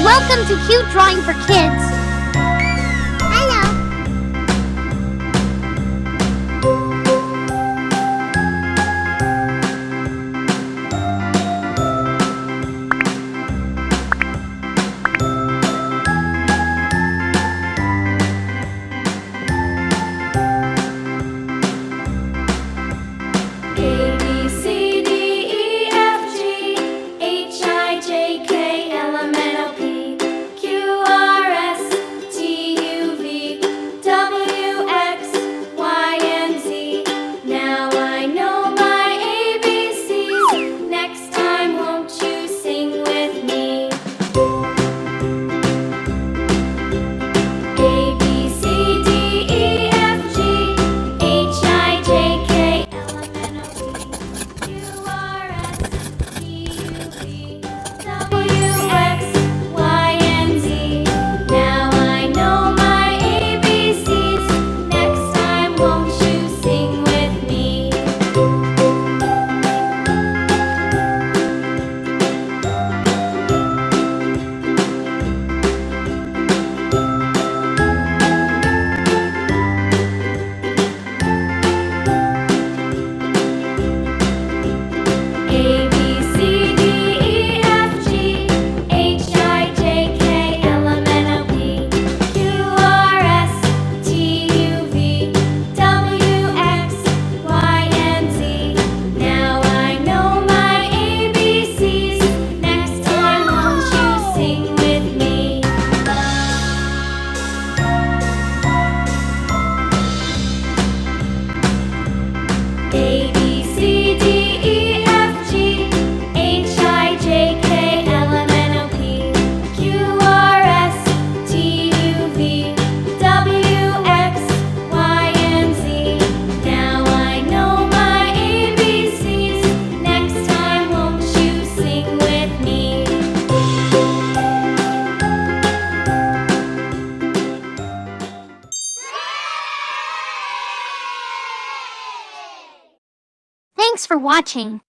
Welcome to Cute Drawing for Kids. Hello. A, B, C, D, E, F, G, H, I, J, K, L, M, N, O, P, Q, R, S, T, U, V, W, X, Y, and Z. Now I know my ABCs. Next time, won't you sing with me? A, B, C, D, E, F, G, H, I, J, K, L, M, N, O, P, Q, R, S, T, U, V, W, X, Y, and Z. Now I know my ABCs. Next time, won't you sing with me? A, B, C, D, E, F, G, H, I, J, K, L, M, N, O, P, Q, R, S, T, U, V, W, X, Y, and Z. Now I know my ABCs. Next time, won't you sing with me? A, B, C, D, E, F, G, H, I, J, K, L, M, N, O, P, Q, R, S, T, U, V, W, X, Y, and Z. Now I know my ABCs. Next time, won't you sing with me? Thanks for watching.